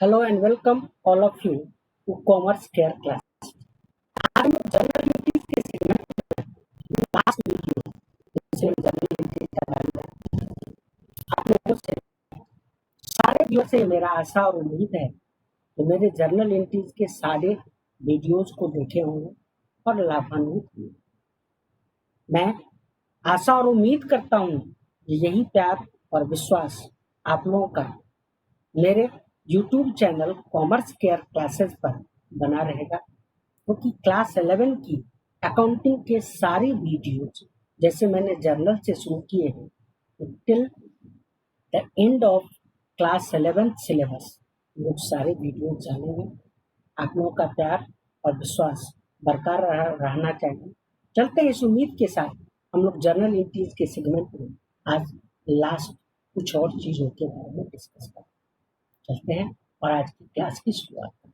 Hello and welcome all of you to Commerce Care class. आज हम general नीति के सेगमेंट में लास्ट वीडियो जिसमें जनरल नीति का बारे में आप लोगों से सारे वीडियो से मेरा आशा और उम्मीद है कि मेरे जर्नल नीति के सारे वीडियोस को देखे होंगे और लाभान्वित हुए। मैं आशा और उम्मीद करता हूँ कि यही प्यार और विश्वास आप लोगों का मेरे YouTube channel commerce care classes पर बना रहेगा, क्योंकि क्लास 11 की अकाउंटिंग के सारे वीडियोज जैसे मैंने जर्नल से शुरू किए हैं तो till the end of class 11 syllabus लोग सारे वीडियो जानेंगे। आप लोगों का प्यार और विश्वास बरकरार रहना चाहिए। चलते हैं इस उम्मीद के साथ हम लोग जर्नल एंट्रीज के सेगमेंट में आज लास्ट कुछ और चीज़ों के बारे में डिस्कस करें। चलते हैं और आज की क्लास की शुरुआत करें।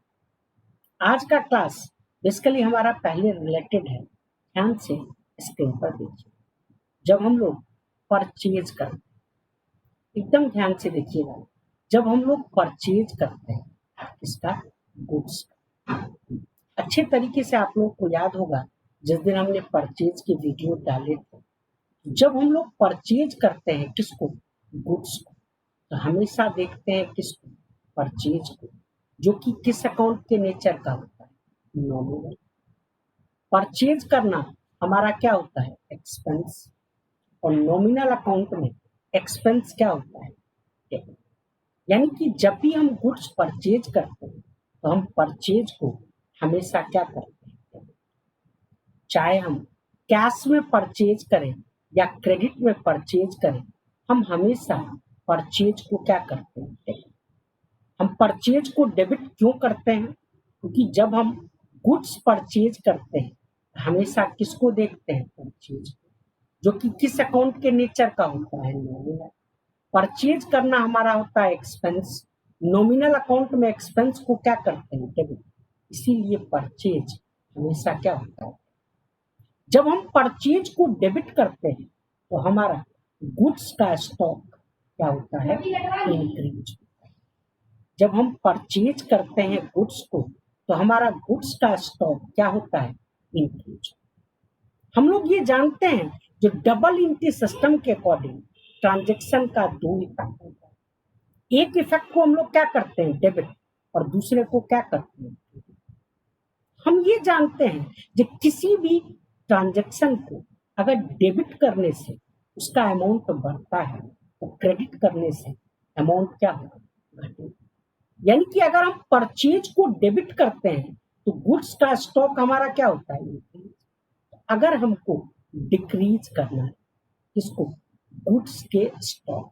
आज का क्लास बेसिकली हमारा पहले रिलेटेड है। ध्यान से स्क्रीन पर देखिए। जब हम लोग परचेज करते हैं, एकदम ध्यान से देखिएगा, जब हम लोग परचेज करते हैं इसका गुड्स, अच्छे तरीके से आप लोग को याद होगा जिस दिन हमने परचेज के वीडियो डाले थे, जब हम लोग परचेज करते हैं किसको, गुड्स को, तो हमेशा देखते हैं किसको, परचेज को, जो कि किस अकाउंट के नेचर का होता है, नॉमिनल। परचेज करना हमारा क्या होता है, एक्सपेंस, और नॉमिनल अकाउंट में एक्सपेंस क्या होता है, डेबिट। यानी कि जब भी हम गुड्स परचेज करते हैं तो हम परचेज को हमेशा क्या करते हैं, चाहे हम कैश में परचेज करें या क्रेडिट में परचेज करें, हम हमेशा परचेज को क्या करते हैं, डेबिट। हम परचेज को डेबिट क्यों करते हैं, क्योंकि जब हम गुड्स परचेज करते हैं हमेशा किसको देखते हैं, परचेज को, जो कि किस अकाउंट के नेचर का होता है, नॉमिनल। परचेज करना हमारा होता है एक्सपेंस, नॉमिनल अकाउंट में एक्सपेंस को क्या करते हैं, डेबिट। इसीलिए परचेज हमेशा क्या होता है, जब हम परचेज को डेबिट करते हैं तो हमारा गुड्स का स्टॉक क्या होता है, इंक्रीज। जब हम परचेज करते हैं गुड्स को तो हमारा गुड्स का स्टॉक क्या होता है, इंक्रीज। हम लोग ये जानते हैं जो डबल एंट्री सिस्टम के अकॉर्डिंग ट्रांजैक्शन का दो इफेक्ट होता है। एक इफेक्ट को हम लोग क्या करते हैं, डेबिट, और दूसरे को क्या करते हैं, क्रेडिट। हम ये जानते हैं जो किसी भी ट्रांजैक्शन को अगर डेबिट करने से उसका अमाउंट बढ़ता है तो क्रेडिट करने से अमाउंट क्या होगा, घटेगा। यानी कि अगर हम परचेज को डेबिट करते हैं तो गुड्स का स्टॉक हमारा क्या होता है, इंक्रीज। अगर हमको डिक्रीज करना है किसको, गुड्स के स्टॉक,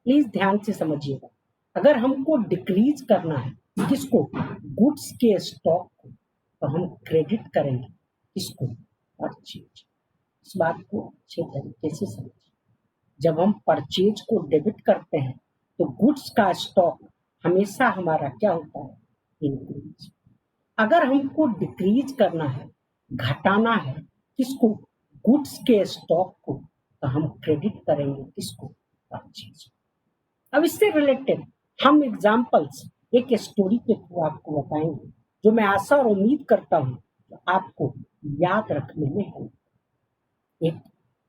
प्लीज ध्यान से समझिएगा, अगर हमको डिक्रीज करना है किसको, गुड्स के स्टॉक को, तो हम क्रेडिट करेंगे किसको, परचेज। इस बात को अच्छे तरीके से समझिए। जब हम परचेज को डेबिट करते हैं तो गुड्स का स्टॉक हमेशा हमारा क्या होता है, इंक्रीज। अगर हमको डिक्रीज करना है, घटाना है किसको, गुड्स के स्टॉक को, तो हम क्रेडिट करेंगे किसको, परचेज। अब इससे रिलेटेड हम एग्जांपल्स एक स्टोरी के थ्रू आपको बताएंगे, जो मैं आशा और उम्मीद करता हूँ कि आपको याद रखने में है। एक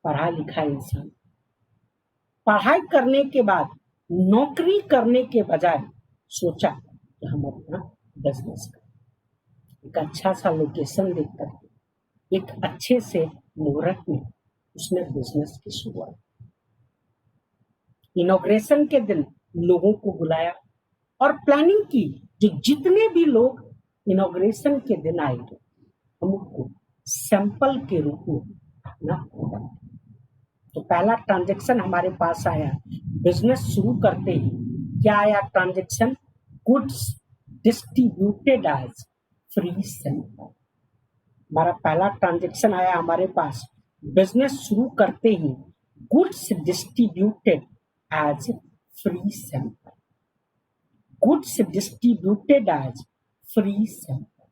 पढ़ा लिखा इंसान पढ़ाई करने के बाद नौकरी करने के बजाय सोचा कि हम अपना बिजनेस करें। एक अच्छा सा लोकेशन देख कर एक अच्छे से मुहूर्त में उसने बिजनेस की शुरुआत। इनॉग्रेशन के दिन लोगों को बुलाया और प्लानिंग की, जो जितने भी लोग इनॉग्रेशन के दिन आएंगे हम उनको सैंपल के रूप में अपना प्रोडक्ट। तो पहला ट्रांजैक्शन हमारे पास आया, बिजनेस शुरू करते ही क्या आया transaction, goods distributed as free sample. हमारा पहला ट्रांजैक्शन आया हमारे पास, बिजनेस शुरू करते ही goods distributed as free sample. Goods distributed as free sample.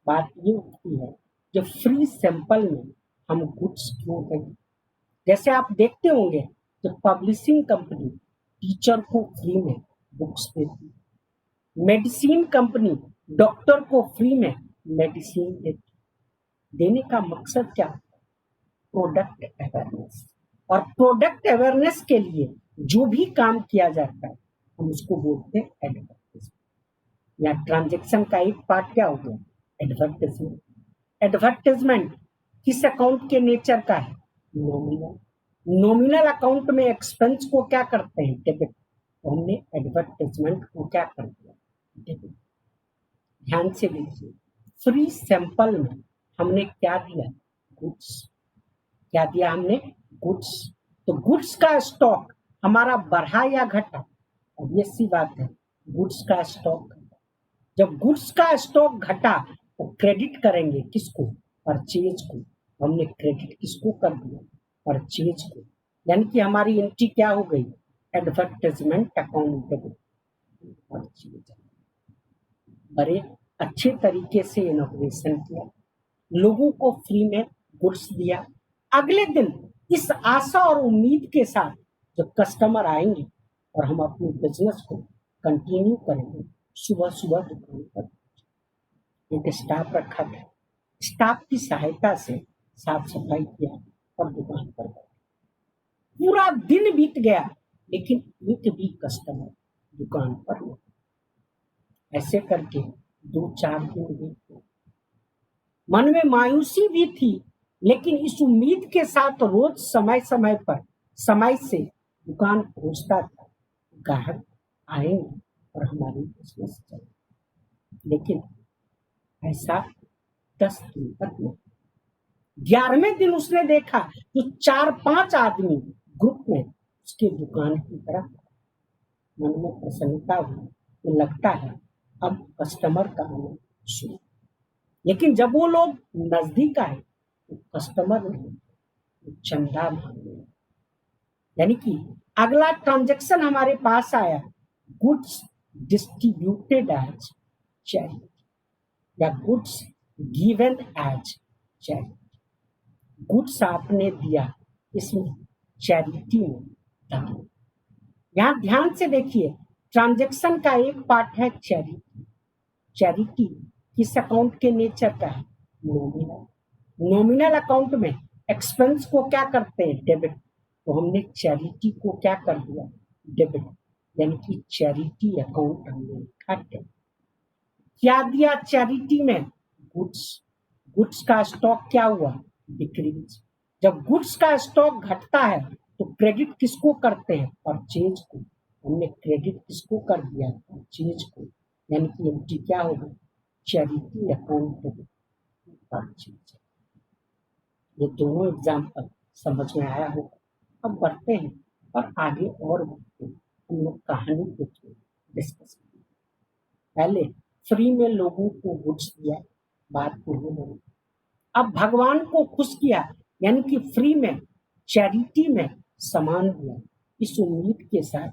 बात ये होती है जो फ्री सैंपल में हम गुड्स क्यों दें। जैसे आप देखते होंगे जो पब्लिशिंग कंपनी टीचर को फ्री में बुक्स देती है, मेडिसिन कंपनी डॉक्टर को फ्री में मेडिसिन देने का मकसद क्या? Product awareness. और प्रोडक्ट अवेयरनेस के लिए जो भी काम किया जाता है हम उसको बोलते हैं एडवर्टाइजमेंट। या ट्रांजैक्शन का एक पार्ट क्या हो गया? एडवर्टाइजमेंट। एडवर्टाइजमेंट किस अकाउंट के नेचर का है? नॉमिनल। नॉमिनल अकाउंट में एक्सपेंस को क्या करते हैं? डेबिट। तो हमने एडवर्टाइजमेंट को क्या कर दिया? डेबिट। ध्यान से देखिए, फ्री सैंपल में हमने क्या दिया? गुड्स। क्या दिया हमने? गुड्स। तो गुड्स का स्टॉक हमारा बढ़ा या घटा? अब ये सी बात है, गुड्स का स्टॉक घटा। जब गुड्स का स्टॉक घटा तो क्रेडिट करेंगे किसको? परचेज को। हमने क्रेडिट किसको कर दिया? परचेज को। यानी कि हमारी एंट्री क्या हो गई? Advertisement account debit purchase. बड़े अच्छे तरीके से इनोवेशन किया, लोगों को फ्री में गुड्स दिया। अगले दिन इस आशा और उम्मीद के साथ जब कस्टमर आएंगे और हम अपने बिजनेस को कंटिन्यू करेंगे, सुबह सुबह दुकान पर एक स्टाफ रखा था। स्टाफ की सहायता से साफ सफाई किया और दुकान पर गए। पूरा दिन बीत गया लेकिन एक भी कस्टमर दुकान पर नहीं। ऐसे करके 2-4 दिन बीत गए। मन में मायूसी भी थी लेकिन इस उम्मीद के साथ रोज समय समय पर समय से दुकान पहुंचता था, ग्राहक आएंगे और हमारी बिजनेस चलेगी। लेकिन ऐसा 10 दिन तक नहीं। 11वें दिन उसने देखा जो 4-5 आदमी ग्रुप में उसके दुकान की तरफ। मन में प्रसन्नता हुई तो लगता है अब कस्टमर का आना शुरू। लेकिन जब वो लोग नजदीक आए तो कस्टमर नहीं, चंदा मांगने। यानी कि अगला ट्रांजैक्शन हमारे पास आया, गुड्स डिस्ट्रीब्यूटेड एज चैरिटी या goods given as charity. Goods आपने दिया, इसमें चैरिटी में दान। यहां ध्यान से देखिए, ट्रांजैक्शन का एक पार्ट है चैरिटी। चैरिटी किस अकाउंट के नेचर का है? नॉमिनल। नॉमिनल अकाउंट में एक्सपेंस को क्या करते हैं? डेबिट। तो हमने चैरिटी को क्या कर दिया? डेबिट। यानी कि चैरिटी अकाउंट हमने लिखा डेबिट। क्या दिया चैरिटी में? गुड्स। गुड्स का स्टॉक क्या हुआ? डिक्रीज। जब गुड्स का स्टॉक घटता है तो क्रेडिट किसको करते हैं? परचेज को। हमने क्रेडिट किसको कर दिया? परचेज को। यानी कि एंट्री क्या होगी? Charity account debit purchase. ये दोनों एग्जाम्पल समझ में आया होगा। अब बढ़ते हैं और आगे और बढ़ते हैं। हम लोग कहानी के थ्रू डिस्कस करेंगे। पहले फ्री में लोगों को गुड्स दिया, बात पूरी नहीं। अब भगवान को खुश किया, यानी कि फ्री में चैरिटी में सामान दिया, इस उम्मीद के साथ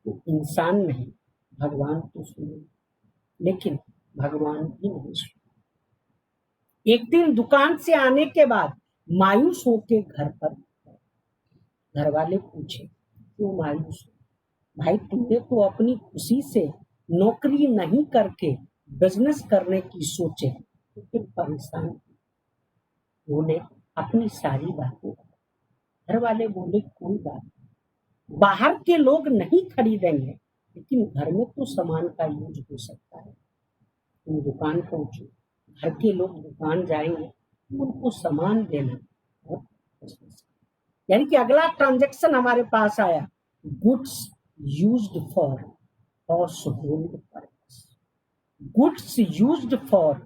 तो इंसान नहीं, भगवान तो सुने। लेकिन भगवान भी नहीं सुने। एक दिन दुकान से आने के बाद मायूस होके घर पर, घर वाले पूछे क्यों मायूस हो? भाई तुमने तो अपनी खुशी से नौकरी नहीं करके बिजनेस करने की सोचे, तो फिर परेशान। उन्होंने अपनी सारी बातें। घर वाले बोले कोई बात नहीं, बाहर के लोग नहीं खरीदेंगे लेकिन घर में तो सामान का यूज हो सकता है। तुम दुकान पहुंचो, घर के लोग दुकान जाएंगे, तुम उनको सामान देना और business। यानी कि अगला ट्रांजैक्शन हमारे पास आया, goods used for house hold purpose. Goods used for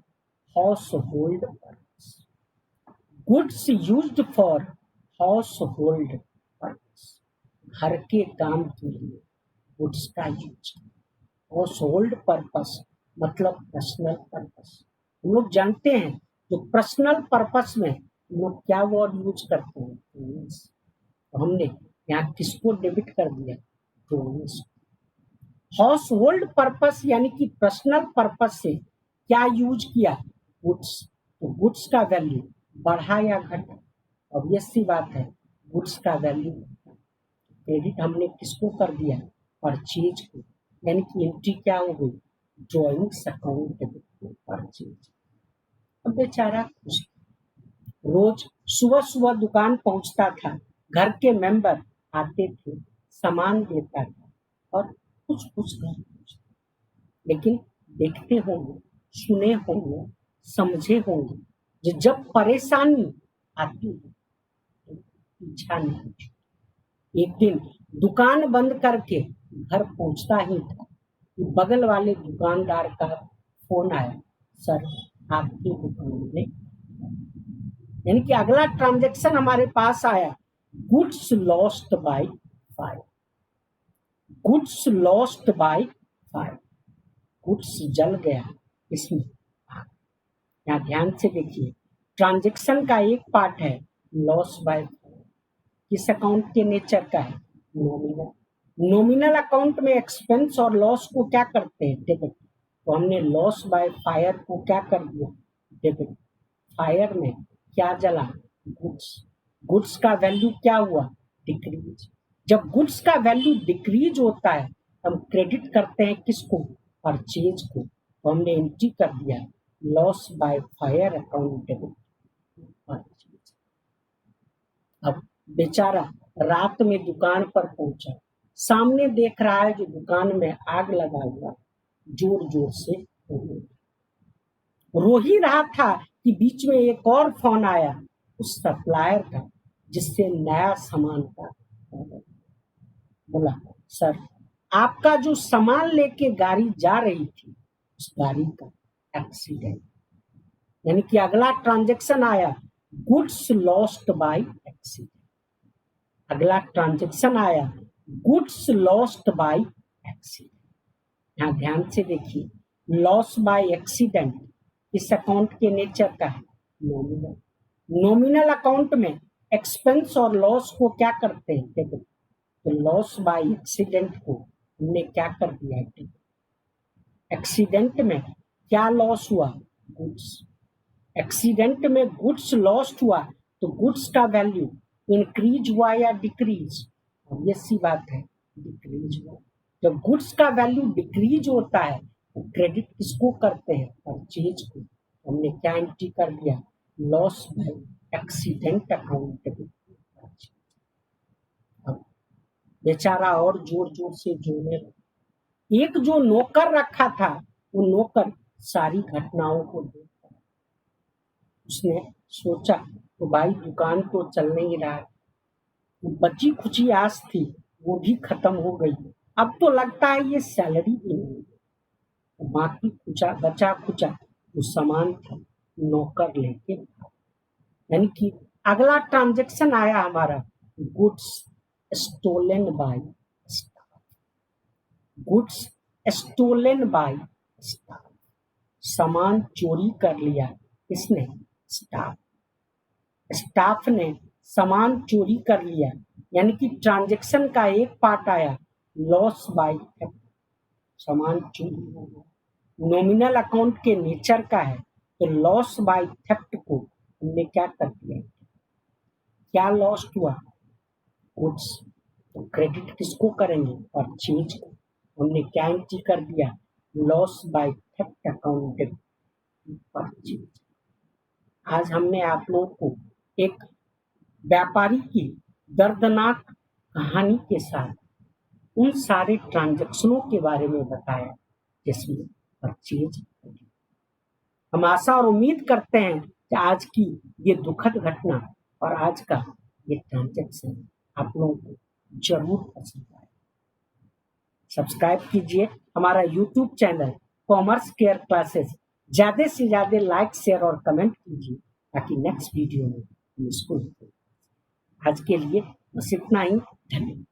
house hold purpose. Goods used for house hold purpose. घर के काम के लिए गुड्स का यूज। हाउस होल्ड पर्पस मतलब पर्सनल पर्पस। हम लोग जानते हैं जो पर्सनल पर्पस में हम लोग क्या वर्ड यूज करते हैं? डोमेन्स। तो हमने यहाँ किसको डेबिट कर दिया? डोमेन्स। हाउस होल्ड पर्पस यानी कि पर्सनल पर्पस से क्या यूज किया? गुड्स। तो गुड्स का वैल्यू बढ़ा या घटा? ऑब्वियस सी बात है, गुड्स का वैल्यू क्रेडिट हमने किसको कर दिया? परचेज को। यानी कि एंट्री क्या हो गई? Drawings account debit to purchase. अब बेचारा खुश, रोज सुबह सुबह दुकान पहुंचता था, घर के मेंबर आते थे, सामान देता था और कुछ कुछ घर पहुंचता। लेकिन देखते होंगे, सुने होंगे, समझे होंगे कि जब परेशानी आती है तो पीछा नहीं छूटता। एक दिन दुकान बंद करके घर पहुंचता ही था कि बगल वाले दुकानदार का फोन आया, सर आपकी दुकान में, यानी कि अगला ट्रांजैक्शन हमारे पास आया, goods lost by fire. Goods lost by fire, goods जल गया इसमें। यहाँ ध्यान से देखिए, ट्रांजैक्शन का एक पार्ट है लॉस बाय फायर, किस अकाउंट के नेचर का है, नॉमिनल। नॉमिनल अकाउंट में एक्सपेंस और लॉस को क्या करते हैं, डेबिट। तो हमने लॉस बाय फायर को क्या कर दिया, डेबिट। फायर में क्या जला, गुड्स। गुड्स का वैल्यू क्या हुआ, डिक्रीज। जब गुड्स का वैल्यू डिक्रीज होता है हम क्रेडिट करते हैं किसको, परचेज को। तो हमने एंट्री कर दिया loss by fire account debit purchase. अब बेचारा रात में दुकान पर पहुंचा, सामने देख रहा है जो दुकान में आग लगा हुआ, जोर जोर से रो ही रहा था कि बीच में एक और फोन आया उस सप्लायर का जिससे नया सामान का ऑर्डर। बोला, सर आपका जो सामान लेके गाड़ी जा रही थी उस गाड़ी का एक्सीडेंट, यानी कि अगला ट्रांजैक्शन आया गुड्स लॉस्ट बाय एक्सीडेंट। अगला ट्रांजैक्शन आया गुड्स लॉस्ट बाय एक्सीडेंट। यहाँ ध्यान से देखिए, लॉस बाय एक्सीडेंट इस अकाउंट के नेचर का है, नॉमिनल। नॉमिनल अकाउंट में एक्सपेंस और लॉस को क्या करते हैं, डेबिट। तो लॉस बाय एक्सीडेंट को हमने क्या कर दिया, डेबिट। एक्सीडेंट में क्या लॉस हुआ, गुड्स। एक्सीडेंट में गुड्स लॉस्ट हुआ तो गुड्स का वैल्यू इंक्रीज हुआ या डिक्रीज, और ये सी बात है, डिक्रीज हुआ। जब गुड्स का वैल्यू डिक्रीज होता है तो क्रेडिट किसको करते हैं, परचेज को। हमने क्या एंट्री कर दिया, loss by accident account debit purchase. अब बेचारा और जोर जोर से जोड़ने लगा। एक जो नौकर रखा था वो नौकर सारी घटनाओं को देखता, उसने सोचा तो भाई दुकान तो चल नहीं रहा है, बची खुची आस थी वो भी खत्म हो गई, अब तो लगता है ये सैलरी भी नहीं है। बाकी खुचा बचा खुचा जो सामान था नौकर लेके, यानी कि अगला ट्रांजैक्शन आया हमारा goods stolen by staff. Goods stolen by staff, सामान चोरी कर लिया किसने, स्टाफ। स्टाफ ने सामान चोरी कर लिया, यानी कि ट्रांजैक्शन का एक पार्ट आया लॉस बाय थेफ्ट, सामान चोरी हो गया। नॉमिनल अकाउंट के नेचर का है तो लॉस बाय थेफ्ट को हमने क्या कर दिया, क्या लॉस हुआ, गुड्स। तो क्रेडिट किसको करेंगे, परचेज को। हमने क्या एंट्री कर दिया, loss by theft account debit purchase. आज हमने आप लोगों को एक व्यापारी की दर्दनाक कहानी के साथ उन सारे ट्रांजैक्शनों के बारे में बताया जिसमें परचेज। हम आशा और उम्मीद करते हैं कि आज की ये दुखद घटना और आज का ये ट्रांजैक्शन आप लोगों को जरूर पसंद आए। सब्सक्राइब कीजिए हमारा YouTube channel commerce care classes, ज्यादा से ज्यादा लाइक शेयर और कमेंट कीजिए ताकि नेक्स्ट वीडियो में हम इसको। आज के लिए बस इतना ही, धन्यवाद।